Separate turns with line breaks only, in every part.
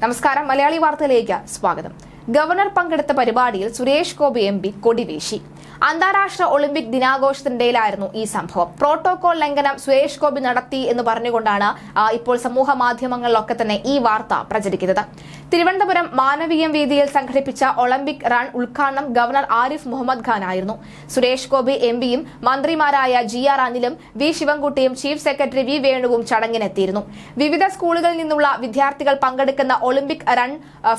നമസ്കാരം, മലയാളി വാർത്തയിലേക്ക് സ്വാഗതം. ഗവർണർ പങ്കെടുത്ത പരിപാടിയിൽ സുരേഷ് ഗോപി MP കൊടിവീശി. അന്താരാഷ്ട്ര ഒളിമ്പിക് ദിനാഘോഷത്തിനിടയിലായിരുന്നു ഈ സംഭവം. പ്രോട്ടോകോൾ ലംഘനം സുരേഷ് ഗോപി നടത്തി എന്ന് പറഞ്ഞുകൊണ്ടാണ് ഇപ്പോൾ സമൂഹ മാധ്യമങ്ങളിലൊക്കെ തന്നെ ഈ വാർത്ത പ്രചരിക്കുന്നത്. തിരുവനന്തപുരം മാനവീയം വേദിയിൽ സംഘടിപ്പിച്ച ഒളിമ്പിക് റൺ ഉദ്ഘാടനം ഗവർണർ ആരിഫ് മുഹമ്മദ് ഖാൻ ആയിരുന്നു. സുരേഷ് ഗോപി MPയും മന്ത്രിമാരായ GR അനിലും V ശിവൻകുട്ടിയും ചീഫ് സെക്രട്ടറി V വേണുവും ചടങ്ങിനെത്തിയിരുന്നു. വിവിധ സ്കൂളുകളിൽ നിന്നുള്ള വിദ്യാർത്ഥികൾ പങ്കെടുക്കുന്ന ഒളിമ്പിക് റൺ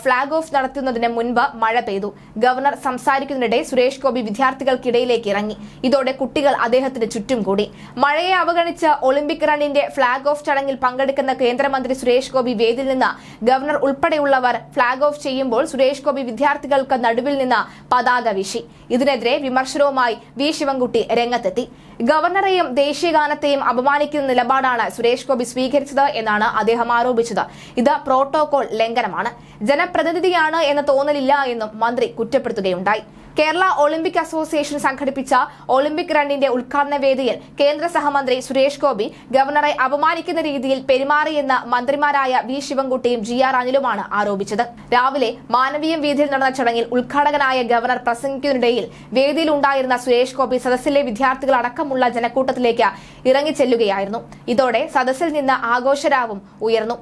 ഫ്ളാഗ് ഓഫ് നടത്തുന്നതിന് മുൻപ് മഴ പെയ്തു. ഗവർണർ സംസാരിക്കുന്നതിനിടെ സുരേഷ് ഗോപി വിദ്യാർത്ഥികൾക്കിടയിലേക്ക് ഇറങ്ങി. ഇതോടെ കുട്ടികൾ അദ്ദേഹത്തിന് ചുറ്റും കൂടി. മഴയെ അവഗണിച്ച് ഒളിമ്പിക് റണ്ണിന്റെ ഫ്ളാഗ് ഓഫ് ചടങ്ങിൽ പങ്കെടുക്കുന്ന കേന്ദ്രമന്ത്രി സുരേഷ് ഗോപി വേദിയിൽ നിന്ന് ഗവർണർ ഉൾപ്പെടെയുള്ളവർ ഫ്ളാഗ് ഓഫ് ചെയ്യുമ്പോൾ സുരേഷ് ഗോപി വിദ്യാർത്ഥികൾക്ക് നടുവിൽ നിന്ന് പതാക വീശി. ഇതിനെതിരെ വിമർശനവുമായി V ശിവൻകുട്ടി രംഗത്തെത്തി. ഗവർണറെയും ദേശീയഗാനത്തെയും അപമാനിക്കുന്ന നിലപാടാണ് സുരേഷ് ഗോപി സ്വീകരിച്ചത് എന്നാണ് അദ്ദേഹം ആരോപിച്ചത്. ഇത് പ്രോട്ടോകോൾ ലംഘനമാണ്, ജനപ്രതിനിധിയാണ് എന്ന തോന്നലില്ല എന്നും മന്ത്രി കുറ്റപ്പെടുത്തുകയുണ്ടായി. കേരള ഒളിമ്പിക് അസോസിയേഷൻ സംഘടിപ്പിച്ച ഒളിമ്പിക് റണ്ണിന്റെ ഉദ്ഘാടന വേദിയിൽ കേന്ദ്ര സഹമന്ത്രി സുരേഷ് ഗോപി ഗവർണറെ അപമാനിക്കുന്ന രീതിയിൽ പെരുമാറിയെന്ന് മന്ത്രിമാരായ V ശിവൻകുട്ടിയും GR അനിലുമാണ് ആരോപിച്ചത്. രാവിലെ മാനവീയം വേദിയിൽ നടന്ന ചടങ്ങിൽ ഉദ്ഘാടകനായ ഗവർണർ പ്രസംഗിക്കുന്നതിനിടയിൽ വേദിയിലുണ്ടായിരുന്ന സുരേഷ് ഗോപി സദസ്സിലെ വിദ്യാർത്ഥികൾ അടക്കമുള്ള ജനക്കൂട്ടത്തിലേക്ക് ഇറങ്ങിച്ചെല്ലുകയായിരുന്നു. ഇതോടെ സദസ്സിൽ നിന്ന് ആഘോഷരാവും ഉയർന്നു.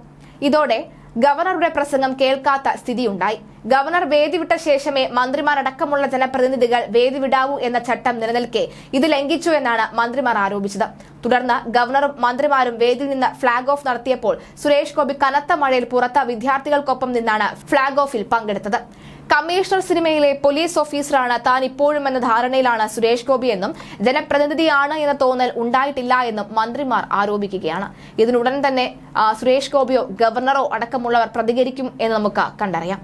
ഇതോടെ ഗവർണറുടെ പ്രസംഗം കേൾക്കാത്ത സ്ഥിതിയുണ്ടായി. ഗവർണർ വേദി വിട്ട ശേഷമേ മന്ത്രിമാരടക്കമുള്ള ജനപ്രതിനിധികൾ വേദി വിടാവൂ എന്ന ചട്ടം നിലനിൽക്കെ ഇത് ലംഘിച്ചു എന്നാണ് മന്ത്രിമാർ ആരോപിച്ചത്. തുടർന്ന് ഗവർണറും മന്ത്രിമാരും വേദിയിൽ നിന്ന് ഫ്ളാഗ് ഓഫ് നടത്തിയപ്പോൾ സുരേഷ് ഗോപി കനത്ത മഴയിൽ പുറത്ത് വിദ്യാർത്ഥികൾക്കൊപ്പം നിന്നാണ് ഫ്ളാഗ് ഓഫിൽ പങ്കെടുത്തത്. കമ്മീഷണർ സിനിമയിലെ പോലീസ് ഓഫീസറാണ് താൻ ഇപ്പോഴും എന്ന ധാരണയിലാണ് സുരേഷ് ഗോപി എന്നും ജനപ്രതിനിധിയാണ് എന്ന തോന്നൽ ഉണ്ടായിട്ടില്ല എന്നും മന്ത്രിമാർ ആരോപിക്കുകയാണ്. ഇതിനുടൻ തന്നെ സുരേഷ് ഗോപിയോ ഗവർണറോ അടക്കമുള്ളവർ പ്രതികരിക്കും എന്ന് നമുക്ക് കണ്ടറിയാം.